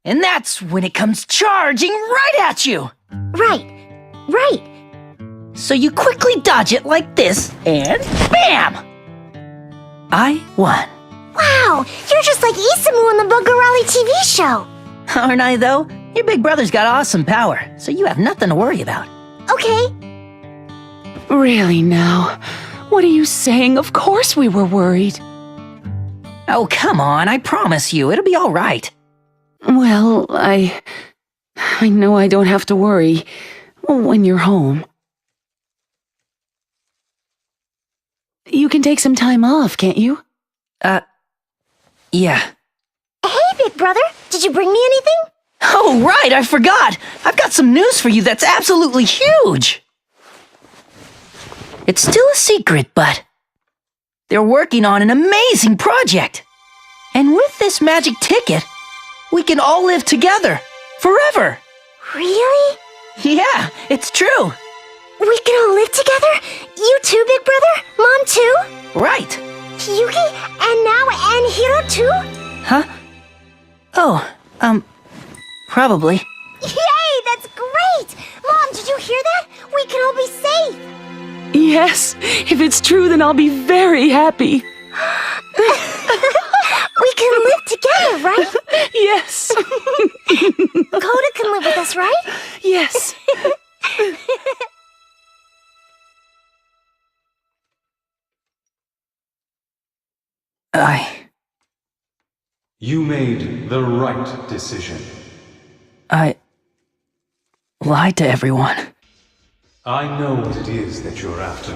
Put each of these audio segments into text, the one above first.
And that's when it comes charging right at you. Right. So you quickly dodge it like this, and BAM! I won. Wow, you're just like Isamu in the Bugarali TV show. Aren't I, though? Your big brother's got awesome power, so you have nothing to worry about. Okay. Really now? What are you saying? Of course we were worried. Oh, come on, I promise you, it'll be all right. Well, I know I don't have to worry when you're home. You can take some time off, can't you? Yeah. Hey, big brother, did you bring me anything? Oh, right, I forgot! I've got some news for you that's absolutely huge! It's still a secret, but they're working on an amazing project! And with this magic ticket, we can all live together, forever! Really? Yeah, it's true! We can all live together? You too, big brother? Mom too? Right! Yuki? And now Hiro too? Huh? Oh, probably. Yay, that's great! Mom, did you hear that? We can all be safe! Yes, if it's true, then I'll be very happy. We can live together, right? Yes. Koda can live with us, right? Yes. You made the right decision. I lied to everyone. I know what it is that you're after.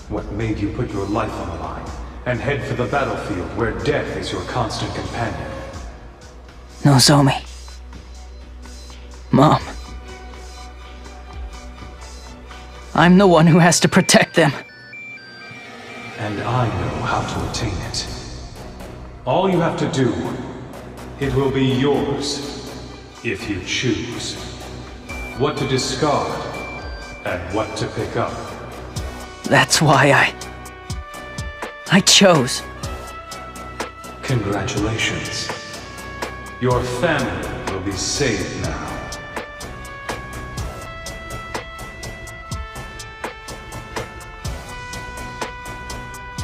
What made you put your life on the line and head for the battlefield where death is your constant companion. Nozomi. Mom. I'm the one who has to protect them. And I know how to attain it. All you have to do, it will be yours, if you choose. What to discard, and what to pick up. That's why I chose. Congratulations. Your family will be saved now.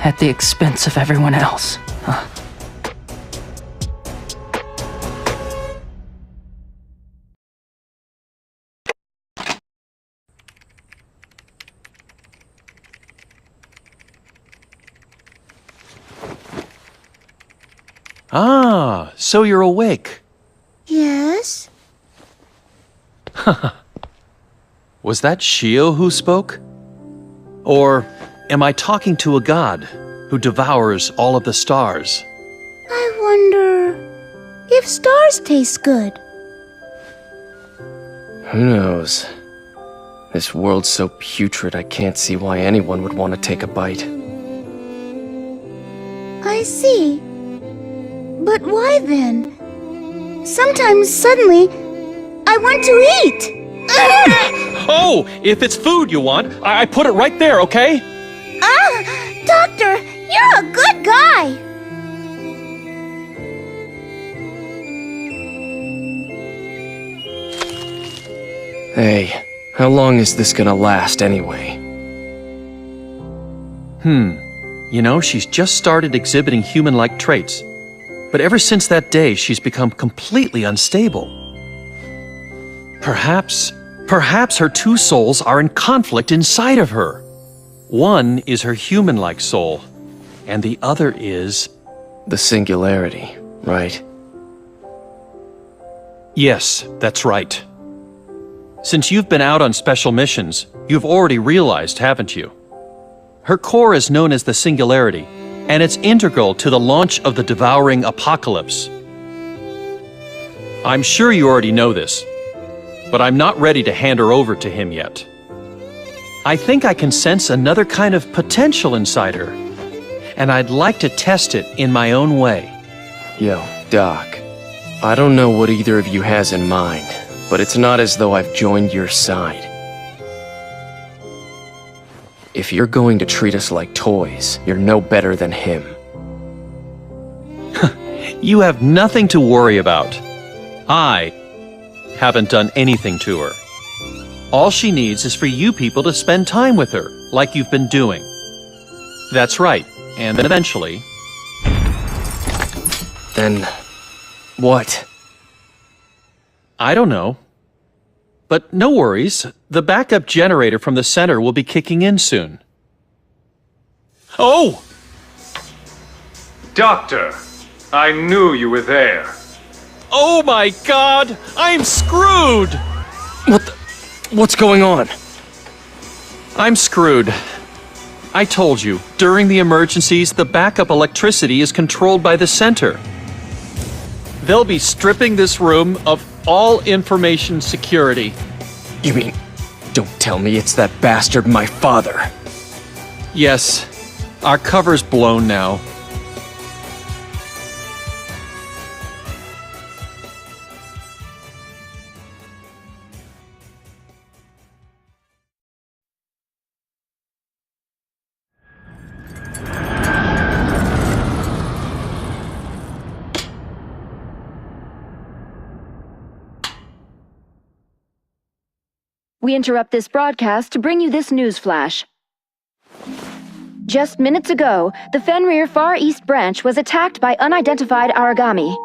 At the expense of everyone else, huh? Ah, so you're awake. Yes? Was that Shio who spoke? Or am I talking to a god who devours all of the stars? I wonder if stars taste good. Who knows? This world's so putrid I can't see why anyone would want to take a bite. I see. But why then? Sometimes suddenly, I want to eat! Oh, if it's food you want, I put it right there, okay? Ah! Doctor, you're a good guy! Hey, how long is this gonna last anyway? You know, she's just started exhibiting human-like traits. But ever since that day, she's become completely unstable. Perhaps her two souls are in conflict inside of her. One is her human-like soul, and the other is... The singularity, right? Yes, that's right. Since you've been out on special missions, you've already realized, haven't you? Her core is known as the singularity, and it's integral to the launch of the devouring apocalypse. I'm sure you already know this, but I'm not ready to hand her over to him yet. I think I can sense another kind of potential inside her, and I'd like to test it in my own way. Yo, Doc, I don't know what either of you has in mind, but it's not as though I've joined your side. If you're going to treat us like toys, you're no better than him. You have nothing to worry about. I haven't done anything to her. All she needs is for you people to spend time with her, like you've been doing. That's right, and then eventually... Then... what? I don't know. But no worries, the backup generator from the center will be kicking in soon. Oh! Doctor, I knew you were there. Oh my god! I'm screwed! What's going on? I'm screwed. I told you, during the emergencies, the backup electricity is controlled by the center. They'll be stripping this room of all information security. You mean, don't tell me it's that bastard my father. Yes, our cover's blown now. We interrupt this broadcast to bring you this news flash. Just minutes ago, the Fenrir Far East Branch was attacked by unidentified Aragami.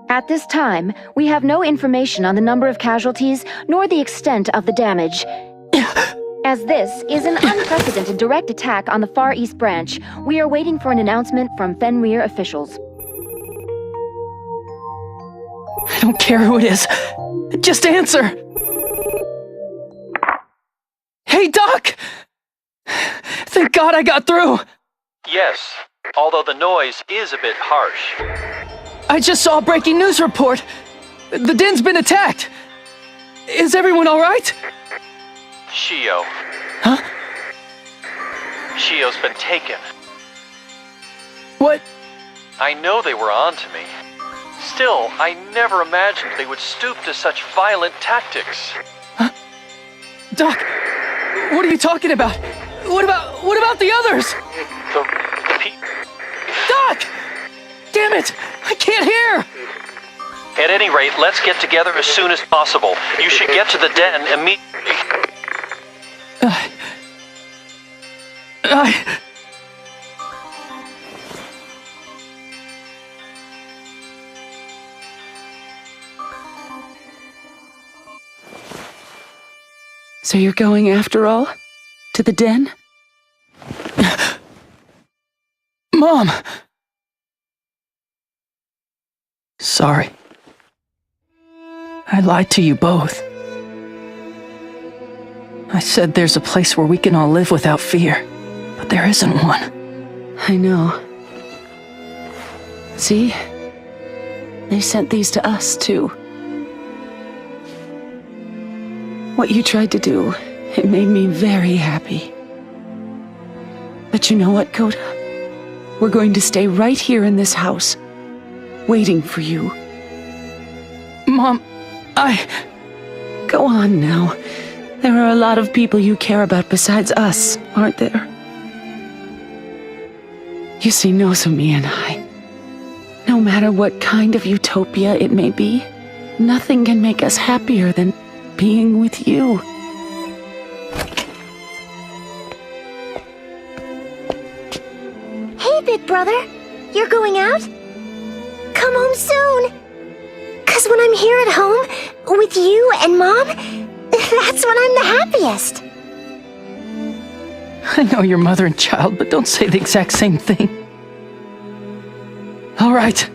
At this time, we have no information on the number of casualties nor the extent of the damage. As this is an unprecedented direct attack on the Far East Branch, we are waiting for an announcement from Fenrir officials. I don't care who it is. Just answer! Hey, Doc! Thank God I got through! Yes, although the noise is a bit harsh. I just saw a breaking news report. The den's been attacked. Is everyone alright? Shio. Huh? Shio's been taken. What? I know they were on to me. Still, I never imagined they would stoop to such violent tactics. Huh? Doc, what are you talking about? What about the others? Doc! Damn it! I can't hear! At any rate, let's get together as soon as possible. You should get to the den immediately. So you're going after all? To the den? Mom! Sorry. I lied to you both. I said there's a place where we can all live without fear, but there isn't one. I know. See? They sent these to us, too. What you tried to do, it made me very happy. But you know what, Coda? We're going to stay right here in this house, waiting for you. Mom, Go on now. There are a lot of people you care about besides us, aren't there? You see, Nozomi and I, no matter what kind of utopia it may be, nothing can make us happier than being with you. Hey, big brother. You're going out? Come home soon. 'Cause when I'm here at home, with you and Mom, that's when I'm the happiest. I know you're mother and child, but don't say the exact same thing. All right.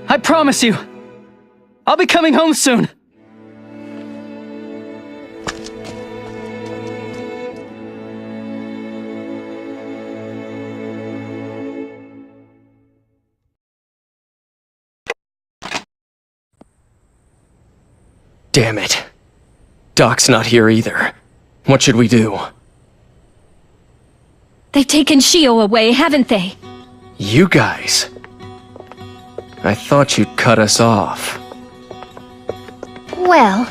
I promise you. I'll be coming home soon. Damn it. Doc's not here either. What should we do? They've taken Shio away, haven't they? You guys. I thought you'd cut us off. Well,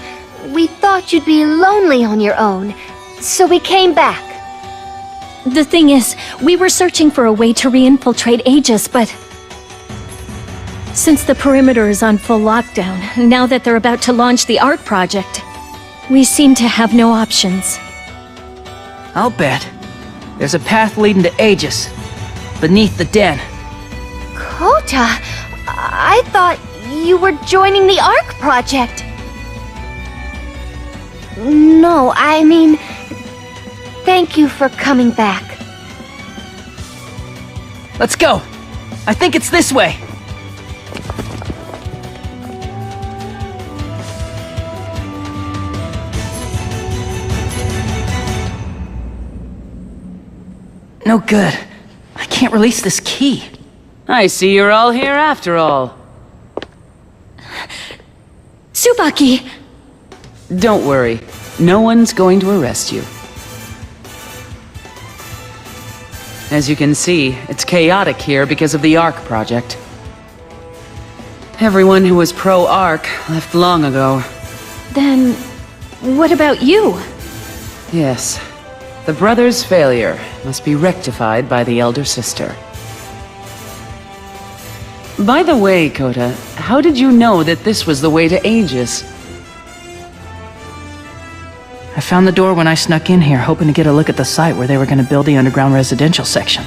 we thought you'd be lonely on your own, so we came back. The thing is, we were searching for a way to re-infiltrate Aegis, but... Since the perimeter is on full lockdown, now that they're about to launch the ARC project, we seem to have no options. I'll bet. There's a path leading to Aegis, beneath the den. Kota, I thought you were joining the ARC project. No, I mean, thank you for coming back. Let's go. I think it's this way. No good. I can't release this key. I see you're all here after all. Tsubaki! Don't worry. No one's going to arrest you. As you can see, it's chaotic here because of the ARC project. Everyone who was pro-ARC left long ago. Then, what about you? Yes. The brother's failure must be rectified by the elder sister. By the way, Kota, how did you know that this was the way to Aegis? I found the door when I snuck in here, hoping to get a look at the site where they were going to build the underground residential section.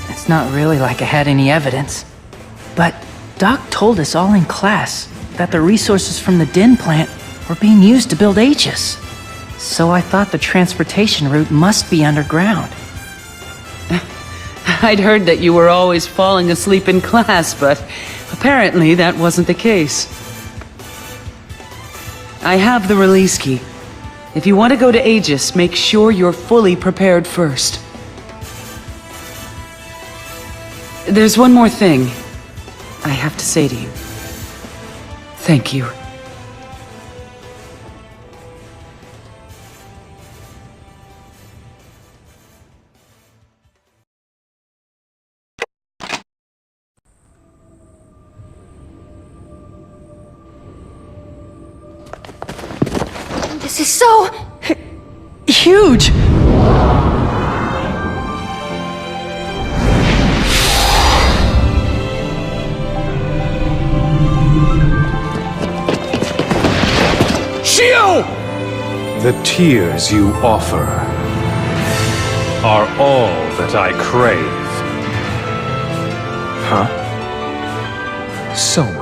It's not really like I had any evidence. But Doc told us all in class that the resources from the Den plant were being used to build Aegis. So I thought the transportation route must be underground. I'd heard that you were always falling asleep in class, but apparently that wasn't the case. I have the release key. If you want to go to Aegis, make sure you're fully prepared first. There's one more thing I have to say to you. Thank you. This is so... huge! Shio! The tears you offer are all that I crave. Huh? Soma.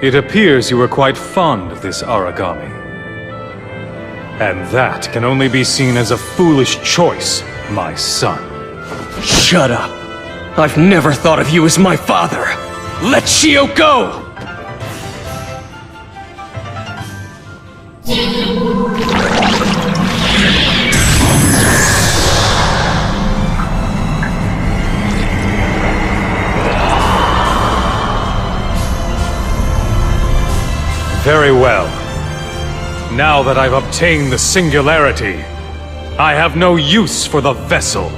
It appears you were quite fond of this origami. And that can only be seen as a foolish choice, my son. Shut up. I've never thought of you as my father. Let Shio go! Very well. Now that I've obtained the singularity, I have no use for the vessel.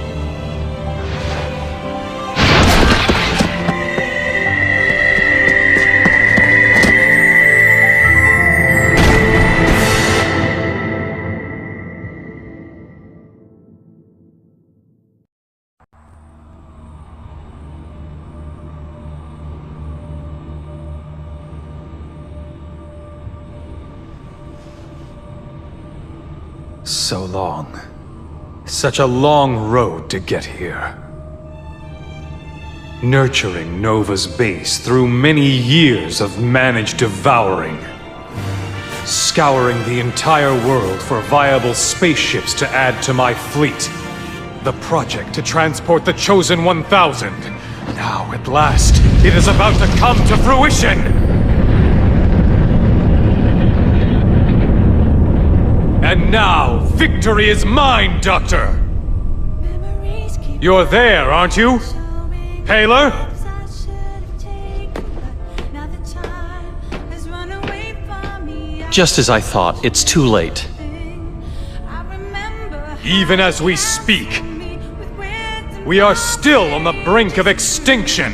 So long. Such a long road to get here. Nurturing Nova's base through many years of managed devouring. Scouring the entire world for viable spaceships to add to my fleet. The project to transport the Chosen 1000. Now, at last, it is about to come to fruition! And now, victory is mine, Doctor! You're there, aren't you? Paler? Just as I thought, it's too late. Even as we speak, we are still on the brink of extinction.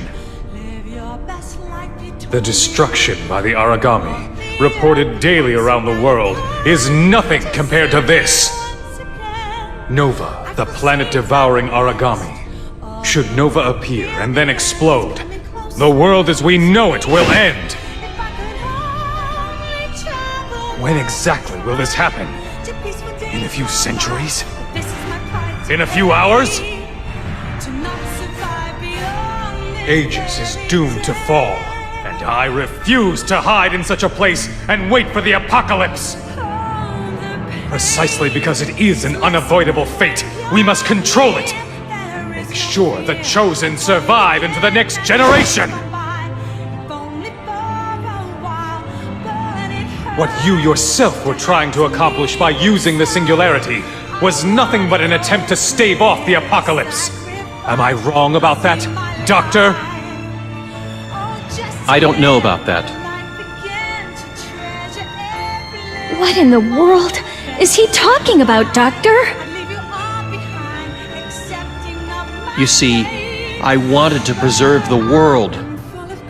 The destruction by the Aragami, reported daily around the world, is nothing compared to this. Nova, the planet-devouring Aragami, Should Nova appear and then explode, the world as we know it will end. When exactly will this happen? In a few centuries? In a few hours? Aegis is doomed to fall, and I refuse to hide in such a place and wait for the apocalypse! Precisely because it is an unavoidable fate, we must control it! And make sure the Chosen survive into the next generation! What you yourself were trying to accomplish by using the Singularity was nothing but an attempt to stave off the apocalypse. Am I wrong about that, Doctor? I don't know about that. What in the world is he talking about, Doctor? You see, I wanted to preserve the world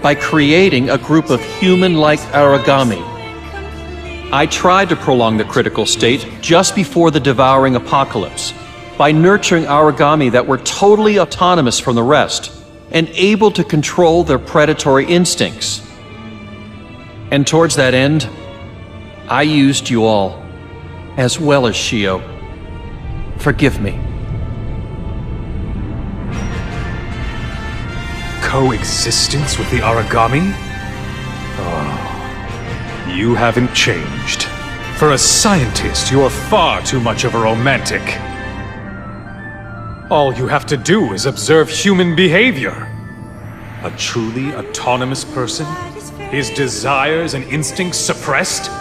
by creating a group of human-like Aragami. I tried to prolong the critical state just before the devouring apocalypse by nurturing Aragami that were totally autonomous from the rest and able to control their predatory instincts. And towards that end, I used you all, as well as Shio. Forgive me. Coexistence with the Aragami? Oh, you haven't changed. For a scientist, you're far too much of a romantic. All you have to do is observe human behavior. A truly autonomous person? His desires and instincts suppressed?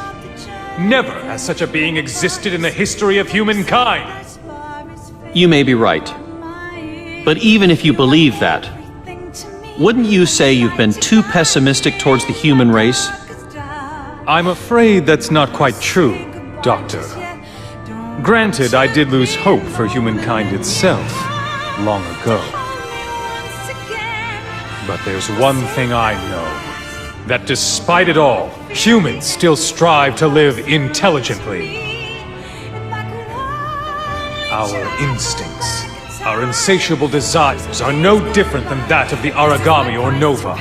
Never has such a being existed in the history of humankind. You may be right. But even if you believe that, wouldn't you say you've been too pessimistic towards the human race? I'm afraid that's not quite true, Doctor. Granted, I did lose hope for humankind itself long ago. But there's one thing I know, that despite it all, humans still strive to live intelligently. Our instincts, our insatiable desires are no different than that of the Aragami or Nova.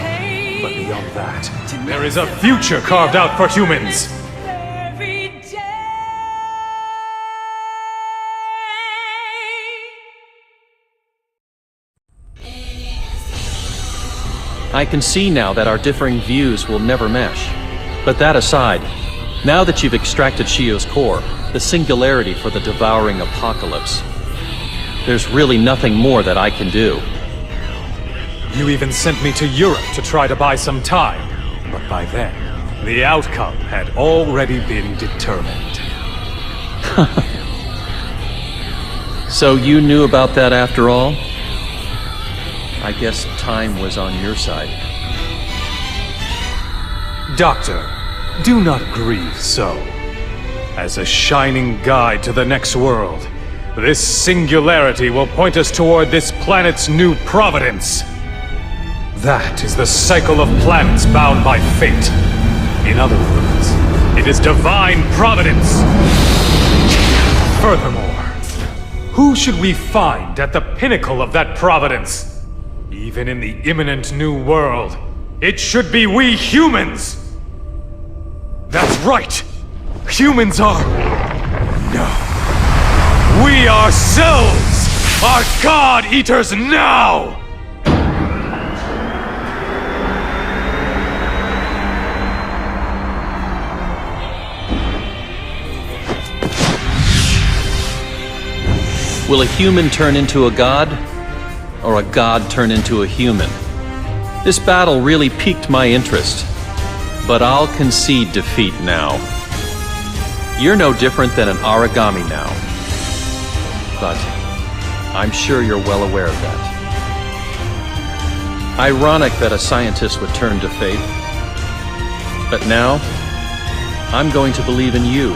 But beyond that, there is a future carved out for humans! I can see now that our differing views will never mesh. But that aside, now that you've extracted Shio's core, the singularity for the devouring apocalypse, there's really nothing more that I can do. You even sent me to Europe to try to buy some time. But by then, the outcome had already been determined. So you knew about that after all? I guess time was on your side. Doctor, do not grieve so. As a shining guide to the next world, this singularity will point us toward this planet's new providence. That is the cycle of planets bound by fate. In other words, it is divine providence. Furthermore, who should we find at the pinnacle of that providence? Even in the imminent new world, it should be we humans! That's right! Humans are... No. We ourselves are God-Eaters now! Will a human turn into a god? Or a god turn into a human? This battle really piqued my interest, but I'll concede defeat now. You're no different than an Aragami now, but I'm sure you're well aware of that. Ironic that a scientist would turn to faith, but now I'm going to believe in you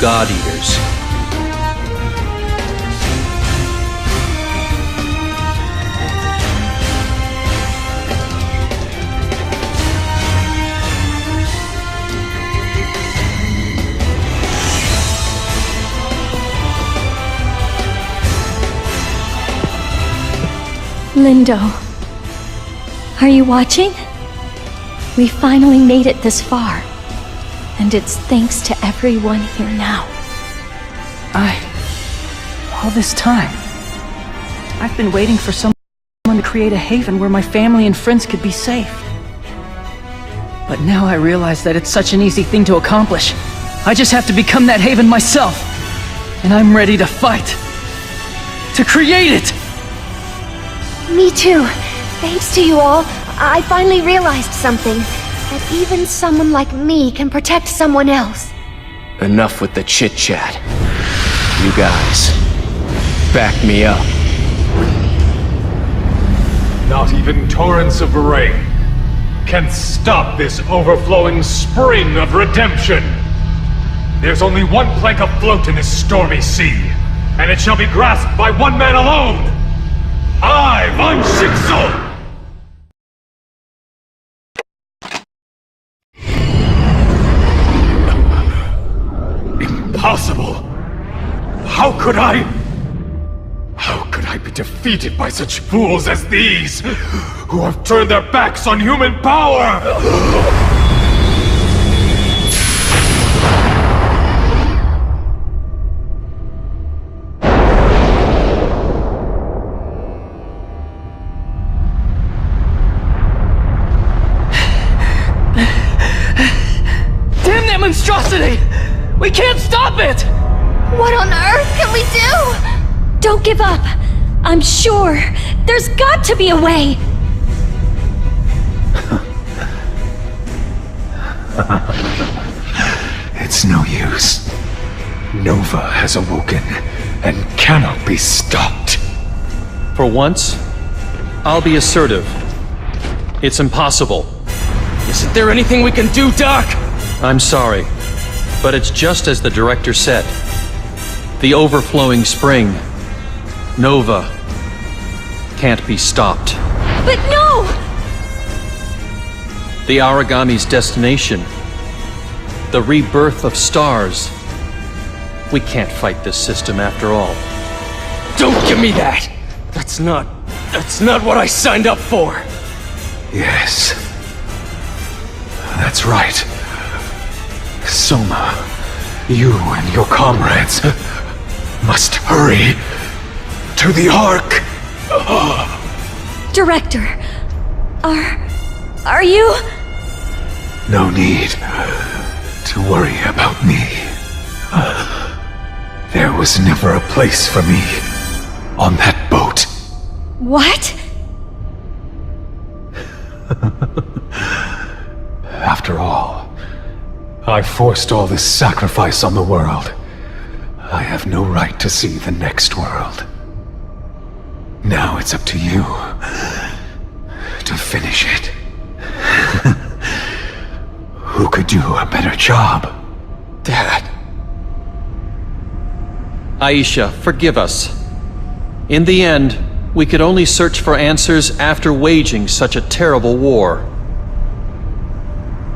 God-Eaters. Lindo, are you watching? We finally made it this far. And it's thanks to everyone here now. All this time, I've been waiting for someone to create a haven where my family and friends could be safe. But now I realize that it's such an easy thing to accomplish. I just have to become that haven myself. And I'm ready to fight. To create it! Me too. Thanks to you all, I finally realized something. That even someone like me can protect someone else. Enough with the chit-chat. You guys, back me up. Not even torrents of rain can stop this overflowing spring of redemption. There's only one plank afloat in this stormy sea, and it shall be grasped by one man alone. I, Von Schicksal! Impossible! How could I be defeated by such fools as these, who have turned their backs on human power? Damn that monstrosity! We can't stop it! What on earth can we do? Don't give up. I'm sure. There's got to be a way. It's no use. Nova has awoken and cannot be stopped. For once, I'll be assertive. It's impossible. Isn't there anything we can do, Doc? I'm sorry, but it's just as the director said. The overflowing spring, Nova, can't be stopped. But no! The Aragami's destination, the rebirth of stars. We can't fight this system after all. Don't give me that! That's not what I signed up for! Yes. That's right. Soma, you and your comrades must hurry to the Ark. Director, are you? No need to worry about me. There was never a place for me on that boat. What? After all, I forced all this sacrifice on the world. I have no right to see the next world. Now it's up to you to finish it. Who could do a better job? Dad. Aisha, forgive us. In the end, we could only search for answers after waging such a terrible war.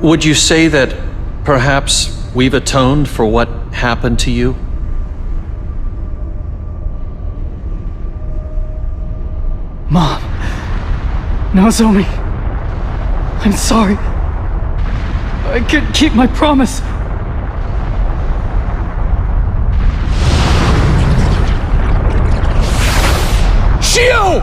Would you say that perhaps we've atoned for what happened to you? Mom. Nozomi. I'm sorry. I couldn't keep my promise. Shio!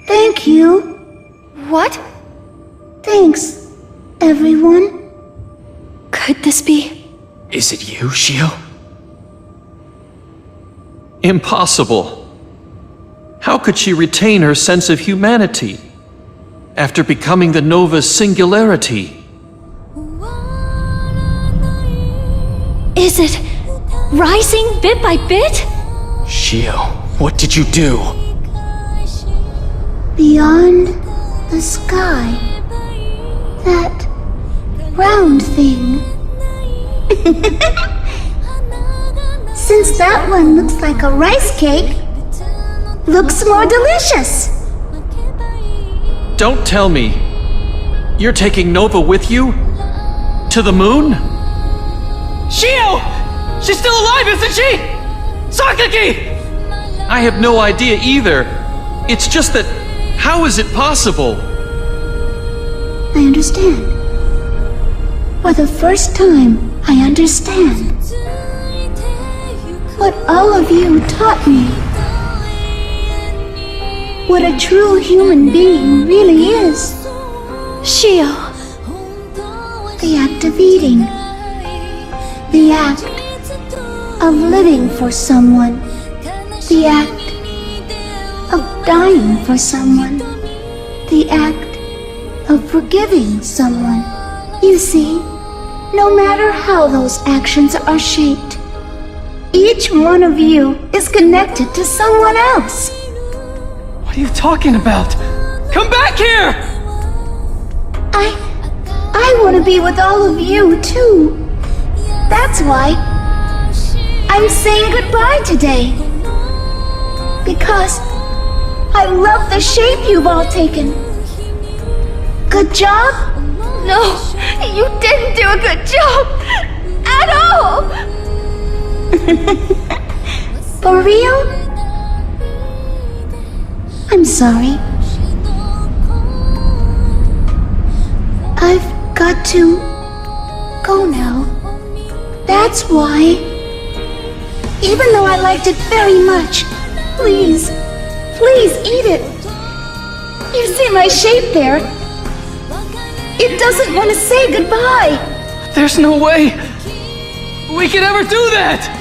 Thank you. What? Thanks, everyone. Could this be? Is it you, Shio? Impossible. How could she retain her sense of humanity after becoming the Nova's singularity? Is it rising bit by bit? Shio, what did you do? Beyond the sky. That round thing. Since that one looks like a rice cake, looks more delicious. Don't tell me. You're taking Nova with you? To the moon? Shio! She's still alive, isn't she? Sakaki! I have no idea either. It's just that, how is it possible? I understand. For the first time, I understand. What all of you taught me. What a true human being really is. Shio, The act of eating. The act of living for someone. The act of dying for someone. The act of forgiving someone. You see, no matter how those actions are shaped, each one of you is connected to someone else. What are you talking about? Come back here! I want to be with all of you, too. That's why I'm saying goodbye today. Because I love the shape you've all taken. Good job? no, you didn't do a good job at all! For real? I'm sorry. I've got to go now. That's why. Even though I liked it very much, please eat it. You see my shape there? It doesn't want to say goodbye. There's no way we could ever do that!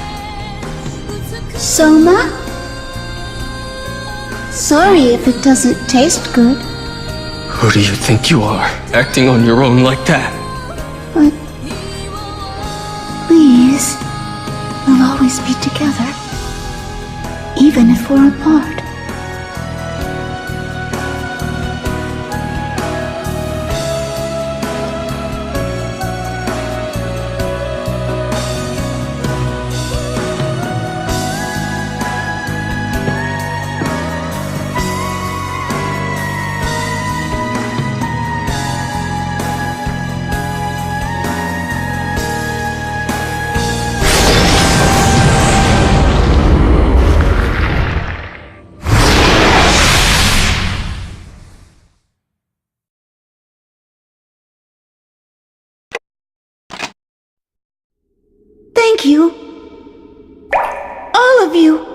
Soma? Sorry if it doesn't taste good. Who do you think you are, acting on your own like that? But please, we'll always be together, even if we're apart. Thank you. All of you.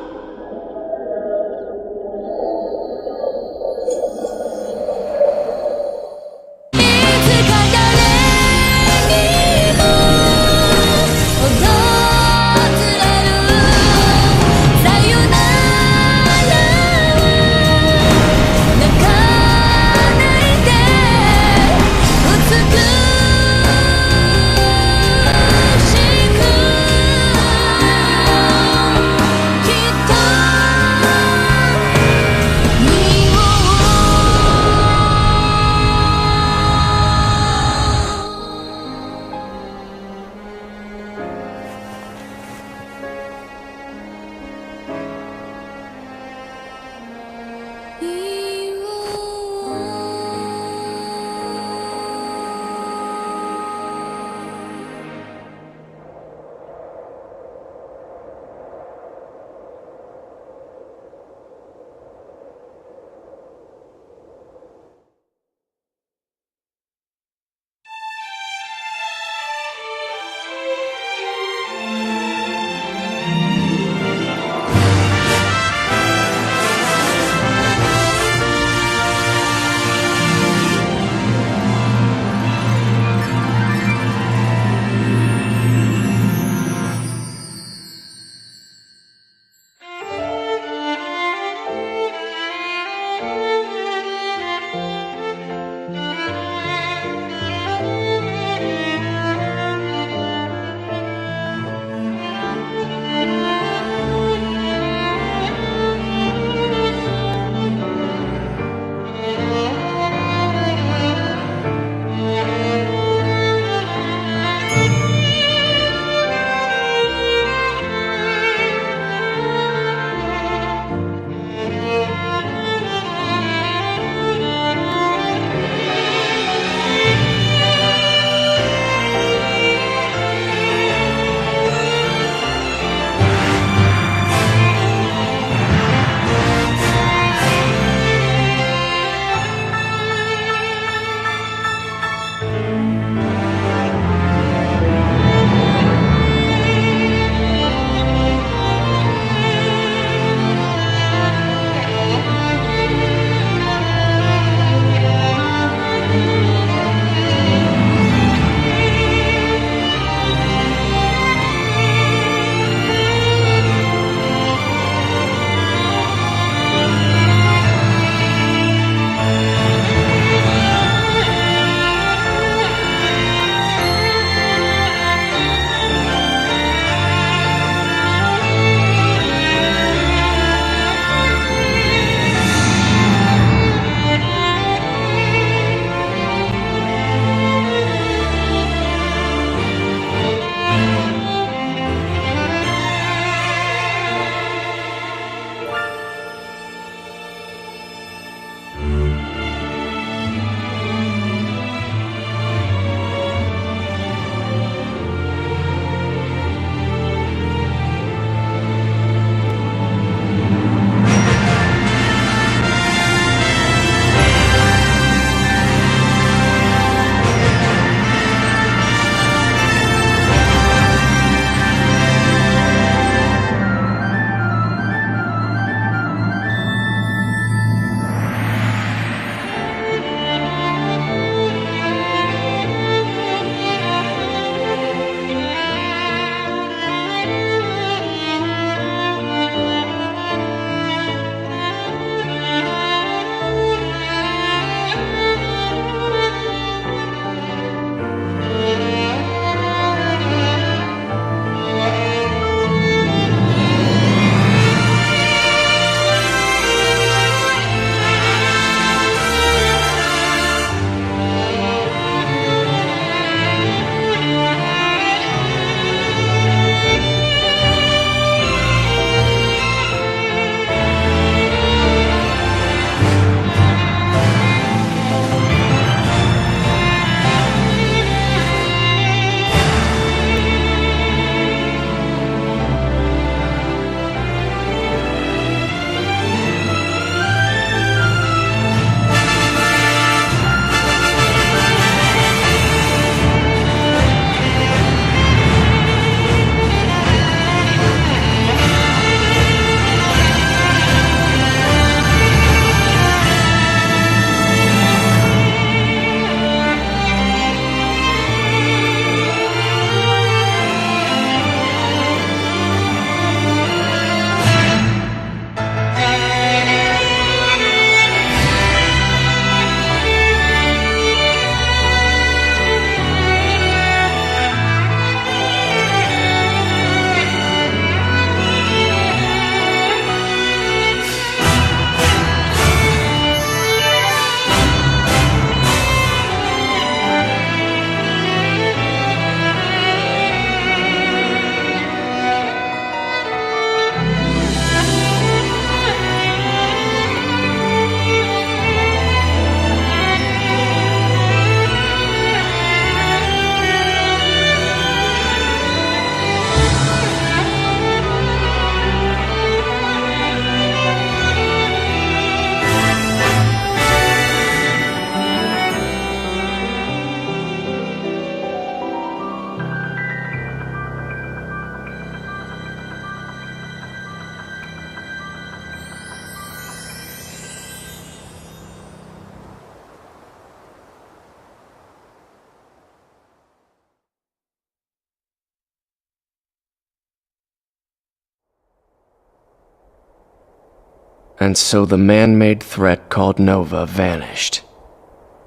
And so the man-made threat called Nova vanished.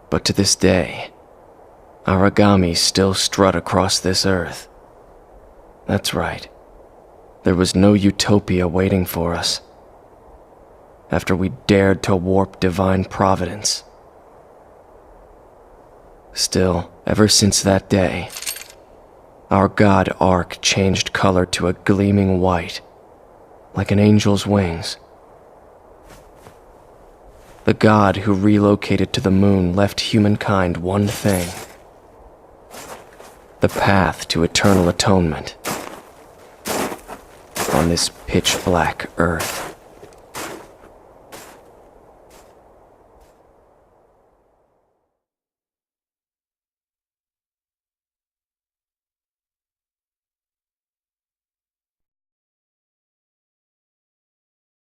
But to this day, Aragami still strut across this earth. That's right. There was no utopia waiting for us. After we dared to warp divine providence. Still, ever since that day, our god Ark changed color to a gleaming white, like an angel's wings. The god who relocated to the moon left humankind one thing: the path to eternal atonement on this pitch-black earth.